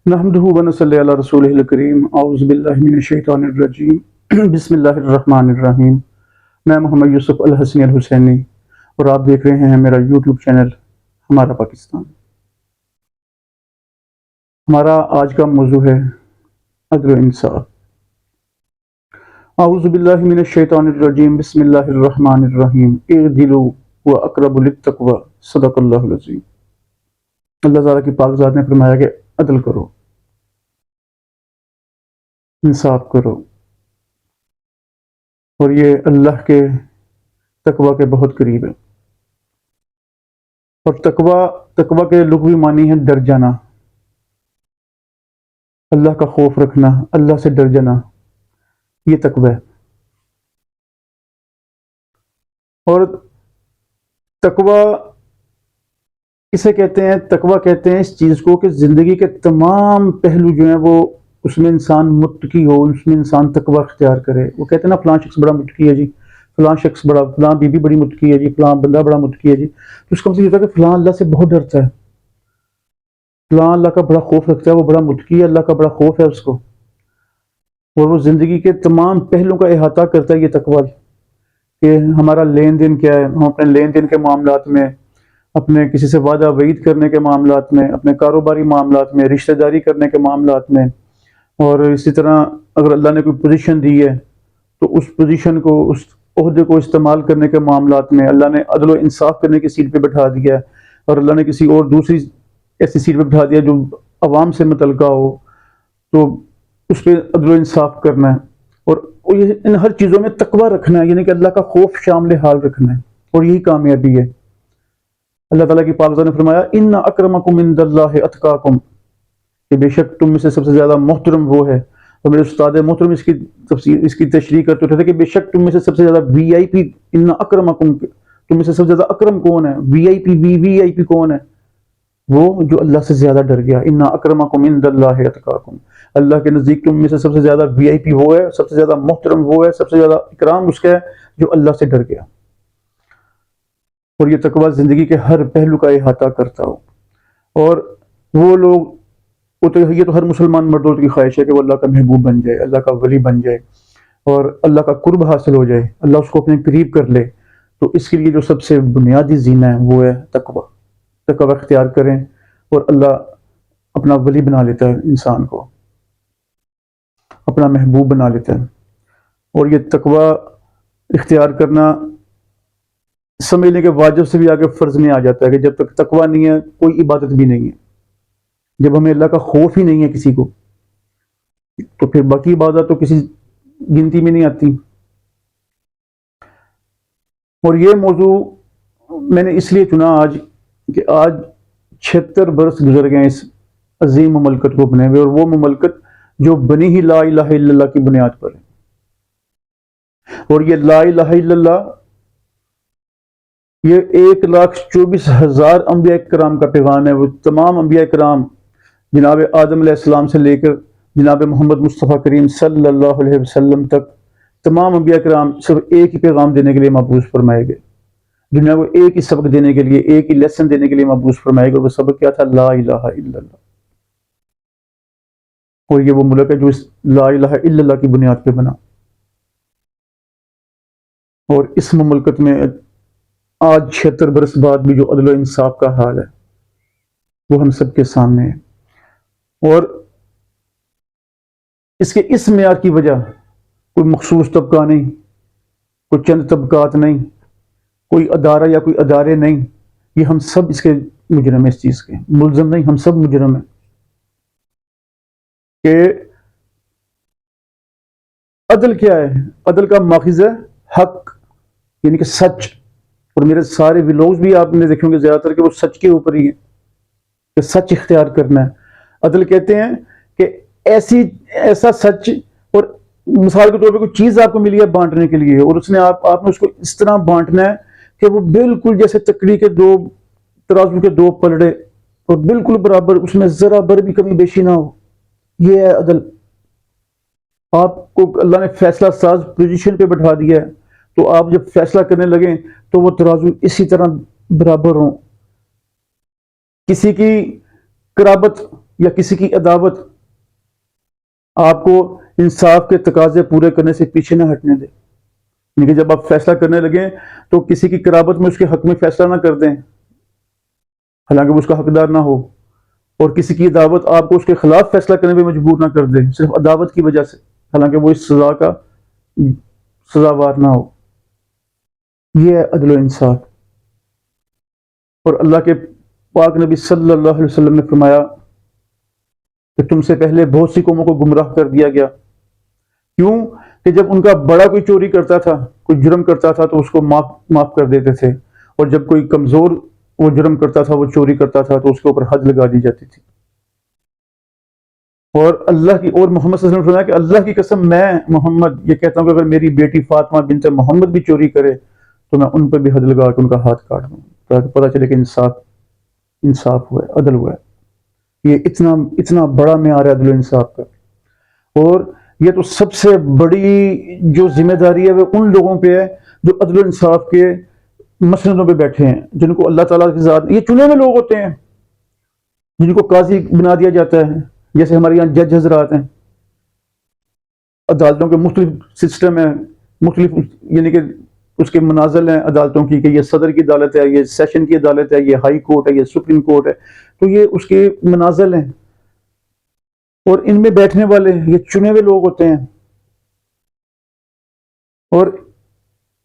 نحمده ونصلی علی رسولہ الکریم اعوذ باللہ من الشیطان الرجیم بسم اللہ الرحمن الرحیم۔ میں محمد یوسف الحسنی الحسینی اور آپ دیکھ رہے ہیں میرا یوٹیوب چینل ہمارا پاکستان۔ ہمارا آج کا موضوع ہے عدل و انصاف۔ اعوذ باللہ من الشیطان الرجیم بسم اللہ الرحمن الرحیم اعدلوا واقرب للتقوی صدق اللہ العظیم۔ اللہ تعالیٰ کی پاک ذات نے فرمایا کہ عدل کرو، انصاف کرو، اور یہ اللہ کے تقوی کے بہت قریب ہے۔ اور تقوی کے لغوی معنی ہے ڈر جانا، اللہ کا خوف رکھنا، اللہ سے ڈر جانا، یہ تقوی ہے۔ اور تقوی اسے کہتے ہیں، تقوی کہتے ہیں اس چیز کو کہ زندگی کے تمام پہلو جو ہیں وہ اس میں انسان متقی ہو، اس میں انسان تقوی اختیار کرے۔ وہ کہتے ہیں نا فلاں شخص بڑا متقی ہے جی، فلاں شخص بڑا، فلاں بیوی بڑی متقی ہے جی، فلاں بندہ بڑا متقی ہے جی، تو اس کا مطلب یہ ہوتا ہے کہ فلاں اللہ سے بہت ڈرتا ہے، فلاں اللہ کا بڑا خوف رکھتا ہے، وہ بڑا متقی ہے، اللہ کا بڑا خوف ہے اس کو، اور وہ زندگی کے تمام پہلوؤں کا احاطہ کرتا ہے۔ یہ تقوی کہ ہمارا لین دین کیا ہے، ہم اپنے لین دین کے معاملات میں، اپنے کسی سے وعدہ وعید کرنے کے معاملات میں، اپنے کاروباری معاملات میں، رشتہ داری کرنے کے معاملات میں، اور اسی طرح اگر اللہ نے کوئی پوزیشن دی ہے تو اس پوزیشن کو، اس عہدے کو استعمال کرنے کے معاملات میں اللہ نے عدل و انصاف کرنے کی سیٹ پہ بٹھا دیا ہے، اور اللہ نے کسی اور دوسری ایسی سیٹ پہ بٹھا دیا جو عوام سے متعلقہ ہو، تو اس پہ عدل و انصاف کرنا ہے، اور ان ہر چیزوں میں تقوی رکھنا ہے، یعنی کہ اللہ کا خوف شامل حال رکھنا ہے، اور یہی کامیابی ہے۔ اللہ تعالیٰ کی پاک ذات نے فرمایا ان اکرمکم عند اللہ اتقاکم، کہ بے شک تم میں سے سب سے زیادہ محترم وہ ہے۔ اور میرے استاد محترم اس کی تشریح کرتے تھے کہ بے شک تم میں سے سب سے زیادہ وی آئی پی، ان اکرمکم، تم میں سے سب سے زیادہ اکرم کون ہے، وی آئی پی، وی آئی پی کون ہے؟ وہ جو اللہ سے زیادہ ڈر گیا۔ ان اکرمکم عند اللہ اتقاکم، اللہ کے نزدیک تم میں سے سب سے زیادہ وی آئی پی وہ ہے، سب سے زیادہ محترم وہ ہے، سب سے زیادہ اکرام اس کا ہے جو اللہ سے ڈر گیا، اور یہ تقوی زندگی کے ہر پہلو کا احاطہ کرتا ہو۔ اور وہ لوگ، یہ تو ہر مسلمان مردوں کی خواہش ہے کہ وہ اللہ کا محبوب بن جائے، اللہ کا ولی بن جائے، اور اللہ کا قرب حاصل ہو جائے، اللہ اس کو اپنے قریب کر لے۔ تو اس کے لیے جو سب سے بنیادی زینہ ہے وہ ہے تقوی۔ تقوی اختیار کریں اور اللہ اپنا ولی بنا لیتا ہے، انسان کو اپنا محبوب بنا لیتا ہے۔ اور یہ تقوی اختیار کرنا سمجھنے کے واجب سے بھی آگے فرض میں آ جاتا ہے کہ جب تک تقوی نہیں ہے کوئی عبادت بھی نہیں ہے۔ جب ہمیں اللہ کا خوف ہی نہیں ہے کسی کو، تو پھر باقی عبادت تو کسی گنتی میں نہیں آتی۔ اور یہ موضوع میں نے اس لیے چنا آج کہ آج 76 برس گزر گئے اس عظیم مملکت کو بنے ہوئے، اور وہ مملکت جو بنی ہی لا الہ الا اللہ کی بنیاد پر ہے۔ اور یہ لا الہ الا اللہ، یہ 1,24,000 انبیاء کرام کا پیغام ہے۔ وہ تمام انبیاء کرام جناب آدم علیہ السلام سے لے کر جناب محمد مصطفیٰ کریم صلی اللہ علیہ وسلم تک تمام انبیاء کرام صرف ایک ہی پیغام دینے کے لیے مبعوث فرمائے گئے، دنیا کو ایک ہی سبق دینے کے لیے، ایک ہی لیسن دینے کے لیے مبعوث فرمائے گئے۔ وہ سبق کیا تھا؟ لا الہ الا اللہ۔ اور یہ وہ ملک ہے جو اس لا الہ الا اللہ کی بنیاد پہ بنا، اور اس مملکت میں آج 76 برس بعد بھی جو عدل و انصاف کا حال ہے وہ ہم سب کے سامنے ہے۔ اور اس کے اس معیار کی وجہ کوئی مخصوص طبقہ نہیں، کوئی چند طبقات نہیں، کوئی ادارہ یا کوئی ادارے نہیں، یہ ہم سب اس کے مجرم ہیں، اس چیز کے ملزم نہیں، ہم سب مجرم ہیں کہ عدل کیا ہے؟ عدل کا ماخذ ہے حق، یعنی کہ سچ۔ اور میرے سارے ویلوگز بھی آپ نے دیکھیں گے زیادہ تر کہ وہ سچ کے اوپر ہی ہے، کہ سچ اختیار کرنا ہے۔ عدل کہتے ہیں کہ ایسا سچ، اور مثال کے طور پہ کوئی چیز آپ کو ملی ہے بانٹنے کے لیے، اور آپ نے اس کو اس طرح بانٹنا ہے کہ وہ بالکل جیسے تکڑی کے دو ترازو کے دو پلڑے، اور بالکل برابر، اس میں ذرا بر بھی کمی بیشی نہ ہو۔ یہ ہے عدل۔ آپ کو اللہ نے فیصلہ ساز پوزیشن پہ بٹھا دیا ہے، تو آپ جب فیصلہ کرنے لگیں تو وہ ترازو اسی طرح برابر ہوں۔ کسی کی قرابت یا کسی کی عداوت آپ کو انصاف کے تقاضے پورے کرنے سے پیچھے نہ ہٹنے دے. یعنی کہ جب آپ فیصلہ کرنے لگیں تو کسی کی قرابت میں اس کے حق میں فیصلہ نہ کر دیں حالانکہ وہ اس کا حقدار نہ ہو, اور کسی کی عداوت آپ کو اس کے خلاف فیصلہ کرنے پہ مجبور نہ کر دے صرف عداوت کی وجہ سے حالانکہ وہ اس سزا کا سزاوار نہ ہو. یہ ہے عدل و انصاف. اور اللہ کے پاک نبی صلی اللہ علیہ وسلم نے فرمایا کہ تم سے پہلے بہت سی قوموں کو گمراہ کر دیا گیا. کیوں کہ جب ان کا بڑا کوئی چوری کرتا تھا, کوئی جرم کرتا تھا تو اس کو معاف کر دیتے تھے, اور جب کوئی کمزور وہ جرم کرتا تھا, وہ چوری کرتا تھا تو اس کے اوپر حد لگا دی جاتی تھی. اور اللہ کی اور محمد صلی اللہ علیہ وسلم نے فرمایا کہ اللہ کی قسم میں محمد یہ کہتا ہوں کہ اگر میری بیٹی فاطمہ بنت محمد بھی چوری کرے تو میں ان پہ بھی حد لگا کے ان کا ہاتھ کاٹ دوں تاکہ پتہ چلے کہ انصاف ہوا ہے, عدل ہوا ہے. یہ اتنا بڑا معیار ہے عدل و انصاف کا. اور یہ تو سب سے بڑی جو ذمہ داری ہے وہ ان لوگوں پہ ہے جو عدل و انصاف کے مسندوں پہ بیٹھے ہیں, جن کو اللہ تعالیٰ کی ذات, یہ چنے ہوئے لوگ ہوتے ہیں جن کو قاضی بنا دیا جاتا ہے. جیسے ہمارے یہاں جج حضرات ہیں, عدالتوں کے مختلف سسٹم ہیں, مختلف یعنی کہ اس کے منازل ہیں عدالتوں کی کہ یہ صدر کی عدالت ہے, یہ سیشن کی عدالت ہے, یہ ہائی کورٹ ہے, یہ سپریم کورٹ ہے. تو یہ اس کے منازل ہیں, اور ان میں بیٹھنے والے یہ چنے ہوئے لوگ ہوتے ہیں. اور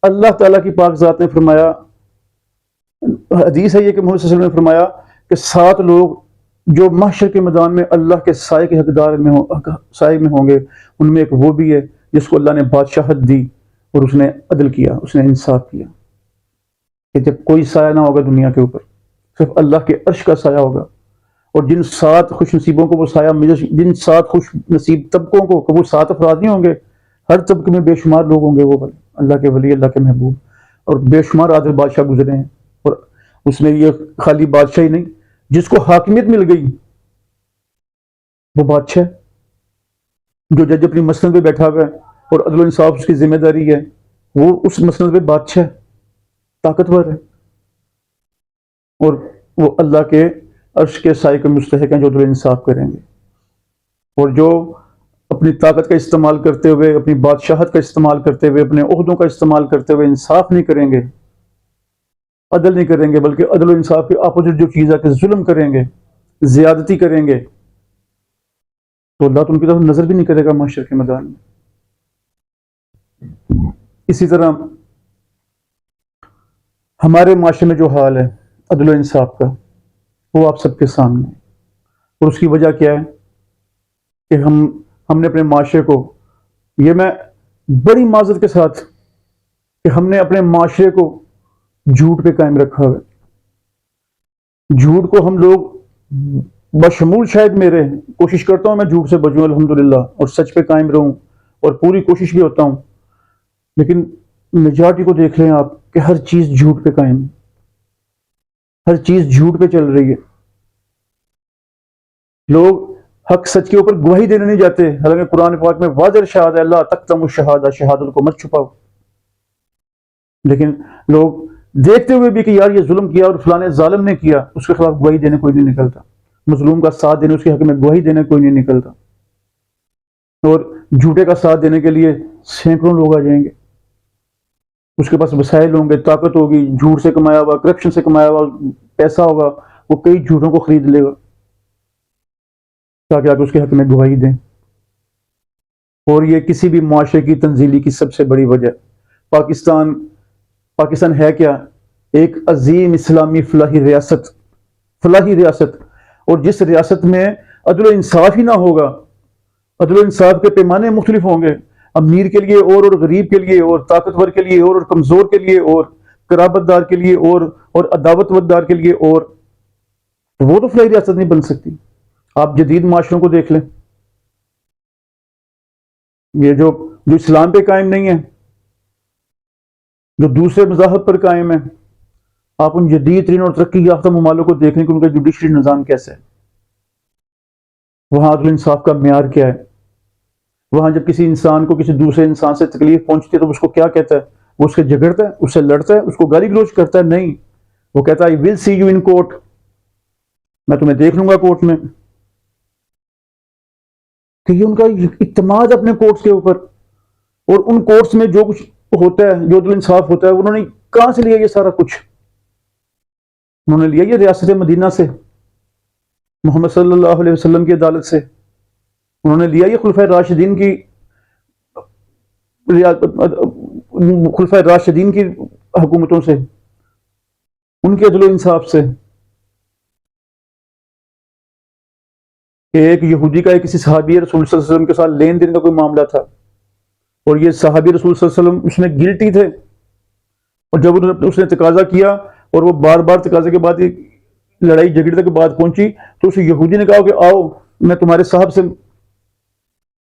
اللہ تعالیٰ کی پاک ذات نے فرمایا, حدیث ہے یہ کہ محمد صلی اللہ علیہ وسلم نے فرمایا کہ 7 لوگ جو محشر کے میدان میں اللہ کے سائے کے حقدار سائے میں ہوں گے, ان میں ایک وہ بھی ہے جس کو اللہ نے بادشاہت دی اور اس نے عدل کیا, اس نے انصاف کیا. کہ جب کوئی سایہ نہ ہوگا دنیا کے اوپر, صرف اللہ کے عرش کا سایہ ہوگا, اور جن 7 خوش نصیبوں کو وہ سایہ, جن 7 خوش نصیب طبقوں کو, وہ 7 افراد نہیں ہوں گے, ہر طبقے میں بے شمار لوگ ہوں گے وہ اللہ کے ولی, اللہ کے محبوب, اور بے شمار عادل بادشاہ گزرے ہیں. اور اس میں یہ خالی بادشاہ ہی نہیں, جس کو حاکمیت مل گئی وہ بادشاہ, جو جج اپنی مسند پہ بیٹھا ہوا ہے اور عدل و انصاف اس کی ذمہ داری ہے, وہ اس مسند پہ بادشاہ طاقتور ہے, اور وہ اللہ کے عرش کے سائے کے مستحق ہیں جو عدل و انصاف کریں گے. اور جو اپنی طاقت کا استعمال کرتے ہوئے, اپنی بادشاہت کا استعمال کرتے ہوئے, اپنے عہدوں کا استعمال کرتے ہوئے انصاف نہیں کریں گے, عدل نہیں کریں گے, بلکہ عدل و انصاف کے اپوزٹ جو چیز ہے کہ ظلم کریں گے, زیادتی کریں گے, تو اللہ تو ان کی طرف نظر بھی نہیں کرے گا معاشر کے میدان میں. اسی طرح ہمارے معاشرے میں جو حال ہے عدل و انصاف کا, وہ آپ سب کے سامنے ہے. اور اس کی وجہ کیا ہے کہ ہم نے اپنے معاشرے کو, یہ میں بڑی معذرت کے ساتھ کہ ہم نے اپنے معاشرے کو جھوٹ پہ قائم رکھا ہے. جھوٹ کو ہم لوگ بشمول, شاید میرے, کوشش کرتا ہوں میں جھوٹ سے بچوں الحمدللہ, اور سچ پہ قائم رہوں, اور پوری کوشش بھی ہوتا ہوں, لیکن میجارٹی کو دیکھ لیں آپ کہ ہر چیز جھوٹ پہ قائم ہے, ہر چیز جھوٹ پہ چل رہی ہے. لوگ حق سچ کے اوپر گواہی دینے نہیں جاتے, حالانکہ قرآن پاک میں واضح ارشاد ہے اللہ تکتموا الشہادہ, شہادت کو مت چھپاؤ. لیکن لوگ دیکھتے ہوئے بھی کہ یار یہ ظلم کیا اور فلاں ظالم نے کیا, اس کے خلاف گواہی دینے کوئی نہیں نکلتا, مظلوم کا ساتھ دینے, اس کے حق میں گواہی دینے کوئی نہیں نکلتا, اور جھوٹے کا ساتھ دینے کے لیے سینکڑوں لوگ آ جائیں گے. اس کے پاس وسائل ہوں گے, طاقت ہوگی, جھوٹ سے کمایا ہوا, کرپشن سے کمایا ہوا پیسہ ہوگا, وہ کئی جھوٹوں کو خرید لے گا تاکہ آپ اس کے حق میں گواہی دیں. اور یہ کسی بھی معاشرے کی تنزیلی کی سب سے بڑی وجہ. پاکستان ہے کیا؟ ایک عظیم اسلامی فلاحی ریاست, اور جس ریاست میں عدل و انصاف ہی نہ ہوگا, عدل و انصاف کے پیمانے مختلف ہوں گے, امیر کے لیے اور غریب کے لیے, اور طاقتور کے لیے اور کمزور کے لیے, اور قرابت دار کے لیے اور عداوت ودار کے لیے, اور وہ تو فلاحی ریاست نہیں بن سکتی. آپ جدید معاشروں کو دیکھ لیں, یہ جو اسلام پہ قائم نہیں ہے, جو دوسرے مذاہب پر قائم ہے, آپ ان جدید ترین اور ترقی یافتہ ممالک کو دیکھ لیں کہ ان کا جوڈیشری نظام کیسا ہے, وہاں عدل انصاف کا معیار کیا ہے. وہاں جب کسی انسان کو کسی دوسرے انسان سے تکلیف پہنچتی ہے تو اس کو کیا کہتا ہے؟ وہ اس سے جھگڑتا ہے, اس سے لڑتا ہے, اس کو گالی گلوچ کرتا ہے؟ نہیں, وہ کہتا ہے I will see you in court, میں تمہیں دیکھ لوں گا کورٹ میں. کہ یہ ان کا اعتماد اپنے کورٹس کے اوپر، اور ان کورٹس میں جو کچھ ہوتا ہے، جو عدل انصاف ہوتا ہے، انہوں نے کہاں سے لیا یہ سارا کچھ؟ انہوں نے لیا یہ ریاست مدینہ سے، محمد صلی اللہ علیہ وسلم کی عدالت سے، انہوں نے لیا یہ خلفائے راشدین کی حکومتوں سے، ان کے عدل و انصاف سے، کہ ایک یہودی کا کسی صحابی رسول صلی اللہ علیہ وسلم کے ساتھ لین دین کا کوئی معاملہ تھا، اور یہ صحابی رسول صلی اللہ علیہ وسلم اس میں گلٹی تھے، اور جب اس نے تقاضا کیا اور وہ بار بار تقاضے کے بعد لڑائی جھگڑے کے بعد پہنچی، تو اس یہودی نے کہا کہ آؤ میں تمہارے صاحب سے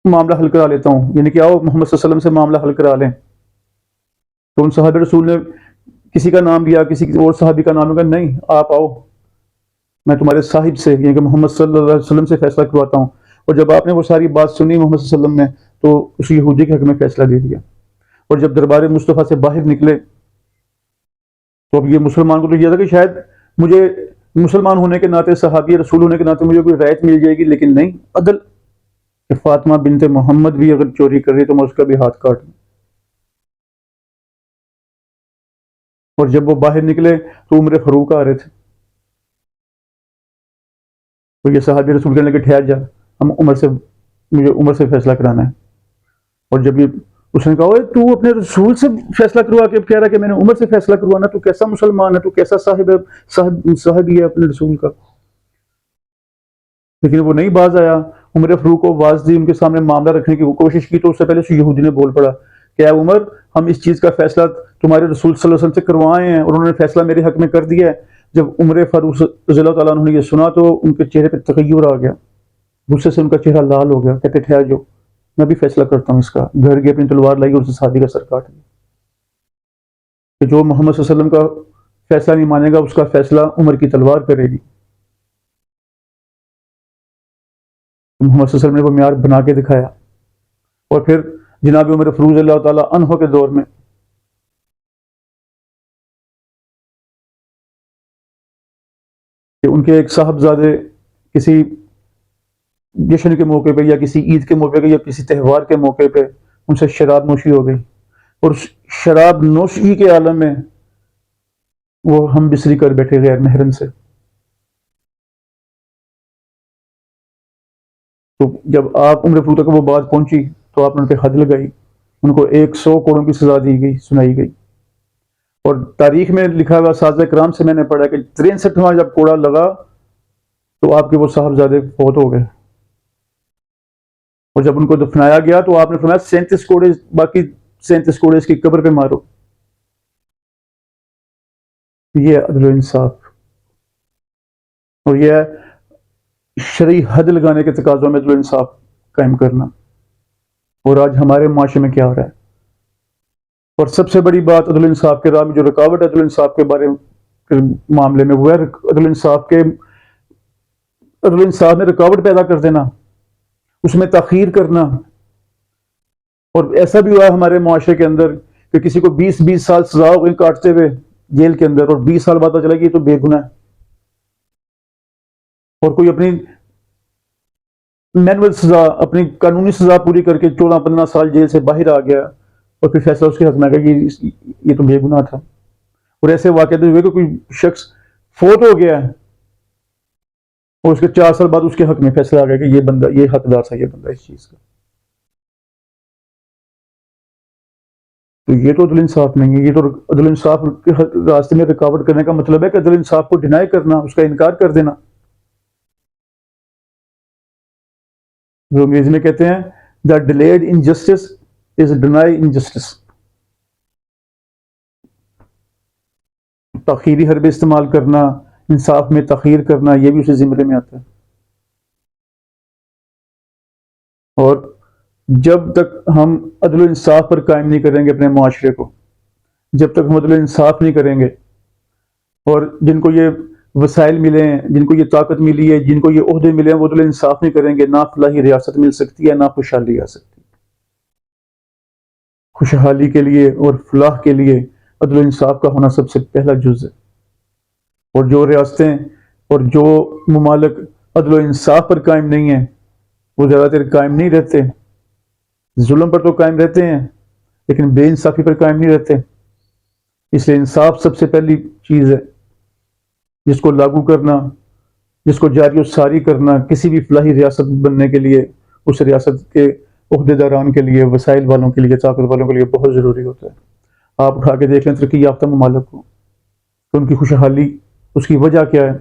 معاملہ حل کرا لیتا ہوں، یعنی کہ آؤ محمد صلی اللہ علیہ وسلم سے معاملہ حل کرا لیں۔ تو ان صحابہ رسول نے کسی کا نام لیا، کسی اور صحابی کا نام لیا، نہیں آپ آؤ میں تمہارے صاحب سے، یعنی کہ محمد صلی اللہ علیہ وسلم سے فیصلہ کرواتا ہوں۔ اور جب آپ نے وہ ساری بات سنی محمد صلی اللہ علیہ وسلم نے، تو اس یہودی کے حق میں فیصلہ دے دیا۔ اور جب دربار مصطفیٰ سے باہر نکلے تو اب یہ مسلمان کو تو یہ تھا کہ شاید مجھے مسلمان ہونے کے ناطے، صحابی رسول ہونے کے ناطے مجھے کوئی رعایت مل جائے گی، لیکن نہیں، عدل کہ فاطمہ بنت محمد بھی اگر چوری کر رہی تو میں اس کا بھی ہاتھ کاٹ دوں۔ اور جب وہ باہر نکلے تو عمر فاروق آ رہے تھے، تو یہ صحابی رسول کہنے لگے ٹھہر جا، مجھے عمر سے فیصلہ کرانا ہے۔ اور جب یہ اس نے کہا تو اپنے رسول سے فیصلہ کروا کے کہہ رہا کہ میں نے عمر سے فیصلہ کروانا، تو کیسا مسلمان ہے، تو کیسا صاحبی ہے اپنے رسول کا؟ لیکن وہ نہیں باز آیا۔ عمر فاروق کو آواز دی، ان کے سامنے معاملہ رکھنے کی کوشش کی، تو اس سے پہلے یہودی نے بول پڑا کہ اے عمر، ہم اس چیز کا فیصلہ تمہارے رسول صلی اللہ علیہ وسلم سے کروائے ہیں، اور انہوں نے فیصلہ میرے حق میں کر دیا ہے۔ جب عمر فاروق رضی اللہ تعالیٰ عنہ نے یہ سنا تو ان کے چہرے پہ تغیر آ گیا، غصے سے ان کا چہرہ لال ہو گیا، کہتے ٹھہر جو، میں بھی فیصلہ کرتا ہوں اس کا۔ گھر گئے، اپنی تلوار لائی اور اس صحابی کا سر کاٹ دیا، کہ جو محمد صلی اللہ علیہ وسلم کا فیصلہ نہیں مانے گا اس کا فیصلہ عمر کی تلوار کرے گی۔ محمد صلی اللہ علیہ وسلم نے وہ معیار بنا کے دکھایا۔ اور پھر جناب عمر فاروق رضی اللہ تعالیٰ عنہ کے دور میں کہ ان کے ایک صاحبزادے کسی جشن کے موقع پہ یا کسی عید کے موقع پہ یا کسی تہوار کے موقع پہ ان سے شراب نوشی ہو گئی، اور اس شراب نوشی کے عالم میں وہ ہم بستری کر بیٹھے غیر محرم سے۔ تو جب آپ عمر فاروق تک وہ بات پہنچی تو آپ نے ان پہ حد لگائی، ان کو 100 کوڑوں کی سزا دی گئی، سنائی گئی۔ اور تاریخ میں لکھا ہوا اساتذہ کرام سے میں نے پڑھا کہ 63واں جب کوڑا لگا تو آپ کے وہ صاحبزادے فوت ہو گئے، اور جب ان کو دفنایا گیا تو آپ نے فرمایا 37 کوڑے، باقی 37 کوڑے اس کی قبر پہ مارو۔ یہ عدل و انصاف، اور یہ شرعی حد لگانے کے تقاضوں میں عدل و انصاف قائم کرنا۔ اور آج ہمارے معاشرے میں کیا ہو رہا ہے؟ اور سب سے بڑی بات عدل و انصاف کے راہ میں جو رکاوٹ ہے عدل و انصاف کے معاملے میں، وہ ہے عدل و انصاف میں رکاوٹ پیدا کر دینا، اس میں تاخیر کرنا۔ اور ایسا بھی ہوا ہے ہمارے معاشرے کے اندر کہ کسی کو 20 سال سزا ہو گئی کاٹتے ہوئے جیل کے اندر، اور 20 سال بعد پتہ چلا کہ یہ تو بے گناہ ہے، اور کوئی اپنی مینول سزا، اپنی قانونی سزا پوری کر کے 14-15 سال جیل سے باہر آ گیا، اور پھر فیصلہ اس کے حق میں آ گیا کہ یہ تو بے گناہ تھا۔ اور ایسے واقعات ہوئے کہ کوئی شخص فوت ہو گیا ہے اور اس کے 4 سال بعد اس کے حق میں فیصلہ آ گیا کہ یہ بندہ، یہ حقدار تھا یہ بندہ اس چیز کا۔ تو یہ تو عدل انصاف نہیں ہے۔ یہ تو عدل انصاف کے راستے میں رکاوٹ کرنے کا مطلب ہے کہ عدل انصاف کو ڈینائی کرنا، اس کا انکار کر دینا۔ جو انگریزی میں کہتے ہیں the delayed injustice is denied injustice, تاخیری حربے استعمال کرنا، انصاف میں تاخیر کرنا، یہ بھی اسی زمرے میں آتا ہے۔ اور جب تک ہم عدل و انصاف پر قائم نہیں کریں گے اپنے معاشرے کو، جب تک ہم عدل و انصاف نہیں کریں گے، اور جن کو یہ وسائل ملے ہیں، جن کو یہ طاقت ملی ہے، جن کو یہ عہدے ملے ہیں، وہ عدل و انصاف نہیں کریں گے، نہ فلاحی ریاست مل سکتی ہے، نہ خوشحالی آ سکتی ہے۔ خوشحالی کے لیے اور فلاح کے لیے عدل و انصاف کا ہونا سب سے پہلا جز ہے۔ اور جو ریاستیں اور جو ممالک عدل و انصاف پر قائم نہیں ہیں وہ زیادہ دیر قائم نہیں رہتے. ظلم پر تو قائم رہتے ہیں لیکن بے انصافی پر قائم نہیں رہتے. اس لیے انصاف سب سے پہلی چیز ہے جس کو لاگو کرنا، جس کو جاری و ساری کرنا کسی بھی فلاحی ریاست بننے کے لیے، اس ریاست کے عہدے داران کے لیے، وسائل والوں کے لیے، طاقت والوں کے لیے بہت ضروری ہوتا ہے. آپ اٹھا کے دیکھ لیں ترقی یافتہ ممالک کو، تو ان کی خوشحالی، اس کی وجہ کیا ہے؟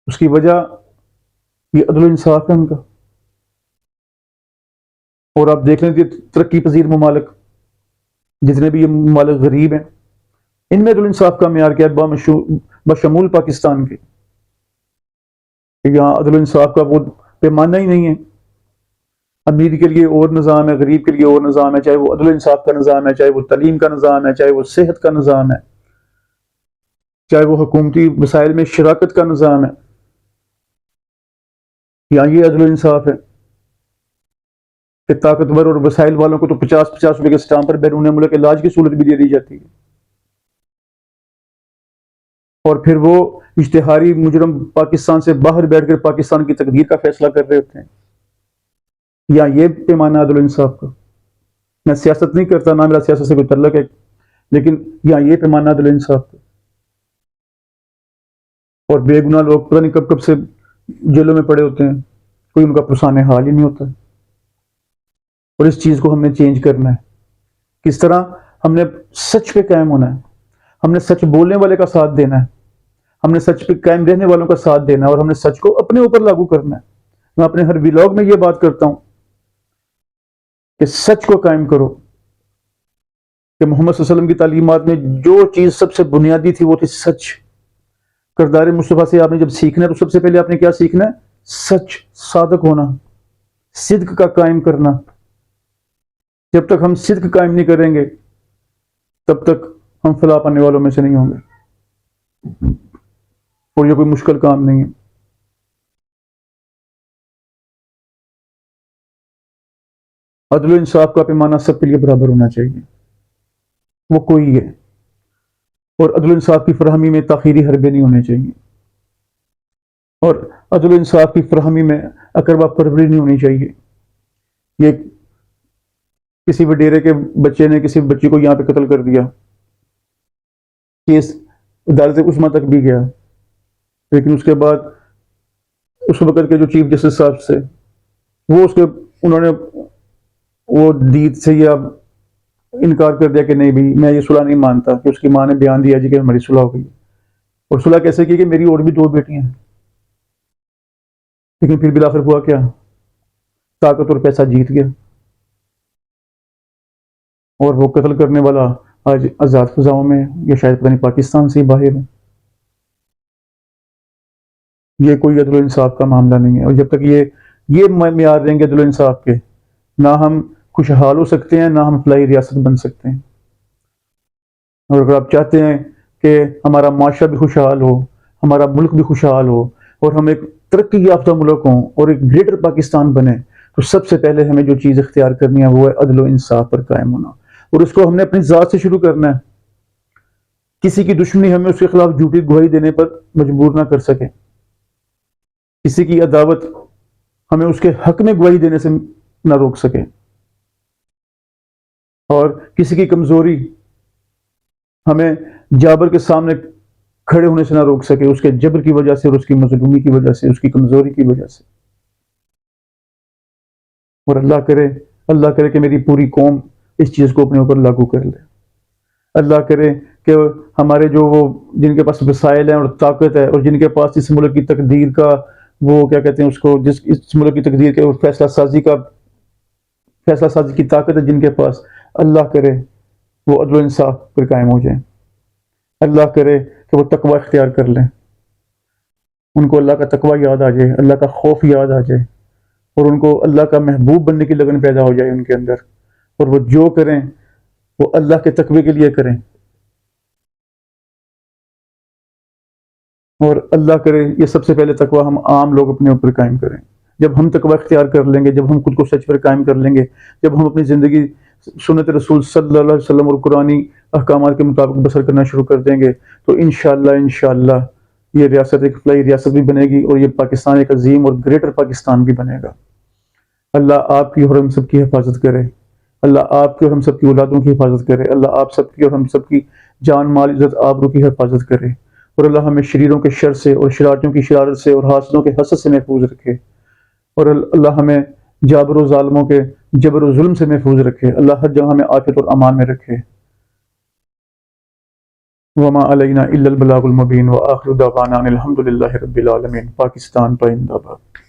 اس کی وجہ یہ عدل و انصاف ہے ان کا. اور آپ دیکھ لیں کہ ترقی پذیر ممالک جتنے بھی یہ ممالک غریب ہیں، ان میں عدل و انصاف کا معیار کیا ہے؟ بشمول پاکستان کے. یہاں عدل و انصاف کا وہ پیمانہ ہی نہیں ہے. امیر کے لیے اور نظام ہے، غریب کے لیے اور نظام ہے، چاہے وہ عدل و انصاف کا نظام ہے، چاہے وہ تعلیم کا نظام ہے، چاہے وہ صحت کا نظام ہے، چاہے وہ حکومتی وسائل میں شراکت کا نظام ہے. یہاں یہ عدل و انصاف ہے کہ طاقتور اور وسائل والوں کو تو 50-50 روپے کے سٹامپ پر بیرون ملک علاج کی سہولت بھی دے دی جاتی ہے، اور پھر وہ اشتہاری مجرم پاکستان سے باہر بیٹھ کر پاکستان کی تقدیر کا فیصلہ کر رہے ہوتے ہیں. یا یہ پیمانہ عدل و انصاف کا. میں سیاست نہیں کرتا، نہ میرا سیاست سے کوئی تعلق ہے، لیکن یا یہ پیمانہ عدل و انصاف کا. اور بے گناہ لوگ پتہ نہیں کب کب سے جیلوں میں پڑے ہوتے ہیں، کوئی ان کا پرسان حال ہی نہیں ہوتا. اور اس چیز کو ہم نے چینج کرنا ہے. کس طرح؟ ہم نے سچ پہ قائم ہونا ہے، ہم نے سچ بولنے والے کا ساتھ دینا ہے، ہم نے سچ پہ قائم رہنے والوں کا ساتھ دینا ہے، اور ہم نے سچ کو اپنے اوپر لاگو کرنا ہے. میں اپنے ہر ولاگ میں یہ بات کرتا ہوں کہ سچ کو قائم کرو. کہ محمد صلی اللہ علیہ وسلم کی تعلیمات میں جو چیز سب سے بنیادی تھی وہ تھی سچ. کردار مصطفیٰ سے آپ نے جب سیکھنا ہے تو سب سے پہلے آپ نے کیا سیکھنا ہے؟ سچ، صادق ہونا، صدق کا قائم کرنا. جب تک ہم صدق قائم نہیں کریں گے تب تک ہم فلاح پانے والوں میں سے نہیں ہوں گے. اور یہ کوئی مشکل کام نہیں ہے. عدل و انصاف کا پیمانہ سب کے لیے برابر ہونا چاہیے، وہ کوئی ہے. اور عدل و انصاف کی فراہمی میں تاخیری حربے نہیں ہونے چاہیے، اور عدل و انصاف کی فراہمی میں اقربا پروری نہیں ہونی چاہیے. یہ کسی وڈیرے کے بچے نے کسی بچی کو یہاں پہ قتل کر دیا، کیس عدالت عظمیٰ تک بھی گیا، لیکن اس کے بعد اس وقت کے جو چیف جسٹس صاحب سے وہ انہوں نے وہ دید سے یا انکار کر دیا کہ نہیں بھائی میں یہ صلح نہیں مانتا. کہ اس کی ماں نے بیان دیا جی کہ ہماری صلح ہو گئی. اور صلح کیسے کی؟ کہ میری اور بھی 2 بیٹیاں ہیں. لیکن پھر بالآخر ہوا کیا؟ طاقت اور پیسہ جیت گیا، اور وہ قتل کرنے والا آج آزاد فضاؤں میں، یا شاید پتہ نہیں پاکستان سے ہی باہر ہے. یہ کوئی عدل و انصاف کا معاملہ نہیں ہے. اور جب تک یہ معیار رہیں گے عدل و انصاف کے، نہ ہم خوشحال ہو سکتے ہیں، نہ ہم فلاحی ریاست بن سکتے ہیں. اور اگر آپ چاہتے ہیں کہ ہمارا معاشرہ بھی خوشحال ہو، ہمارا ملک بھی خوشحال ہو، اور ہم ایک ترقی یافتہ ملک ہوں اور ایک گریٹر پاکستان بنے، تو سب سے پہلے ہمیں جو چیز اختیار کرنی ہے وہ ہے عدل و انصاف پر قائم ہونا. اور اس کو ہم نے اپنی ذات سے شروع کرنا ہے. کسی کی دشمنی ہمیں اس کے خلاف جھوٹی گواہی دینے پر مجبور نہ کر سکے، کسی کی عداوت ہمیں اس کے حق میں گواہی دینے سے نہ روک سکے، اور کسی کی کمزوری ہمیں جابر کے سامنے کھڑے ہونے سے نہ روک سکے، اس کے جبر کی وجہ سے اور اس کی مظلومی کی وجہ سے، اس کی کمزوری کی وجہ سے. اور اللہ کرے کہ میری پوری قوم اس چیز کو اپنے اوپر لاگو کر لے. اللہ کرے کہ ہمارے جو وہ جن کے پاس وسائل ہیں اور طاقت ہے، اور جن کے پاس اس ملک کی تقدیر کا وہ کیا کہتے ہیں اس کو، جس اس ملک کی تقدیر کے فیصلہ سازی کی طاقت ہے جن کے پاس، اللہ کرے وہ عدل و انصاف پر قائم ہو جائیں. اللہ کرے کہ وہ تقوی اختیار کر لیں، ان کو اللہ کا تقوی یاد آ جائے، اللہ کا خوف یاد آ جائے، اور ان کو اللہ کا محبوب بننے کی لگن پیدا ہو جائے ان کے اندر، اور وہ جو کریں وہ اللہ کے تقوی کے لیے کریں. اور اللہ کرے یہ سب سے پہلے تقوی ہم عام لوگ اپنے اوپر قائم کریں. جب ہم تقوی اختیار کر لیں گے، جب ہم خود کو سچ پر قائم کر لیں گے، جب ہم اپنی زندگی سنت رسول صلی اللہ علیہ وسلم اور قرآنی احکامات کے مطابق بسر کرنا شروع کر دیں گے، تو انشاءاللہ یہ ریاست ایک فلائی ریاست بھی بنے گی، اور یہ پاکستان ایک عظیم اور گریٹر پاکستان بھی بنے گا۔ اللہ آپ کی اور ہم سب کی حفاظت کرے، اللہ آپ کی اور ہم سب کی اولادوں کی حفاظت کرے، اللہ آپ سب کی اور ہم سب کی جان مال عزت آبرو کی حفاظت کرے، اور اللہ ہمیں شریروں کے شر سے اور شرارتیوں کی شرارت سے اور حاسدوں کے حسد سے محفوظ رکھے، اور اللہ ہمیں جابر و ظالموں کے جبر و ظلم سے محفوظ رکھے، اللہ ہر جگہ ہمیں عافیت اور امان میں رکھے۔ وما علینا الا البلاغ المبین، وآخر دعوانا ان الحمد للہ رب العالمین۔ پاکستان پائندہ باد۔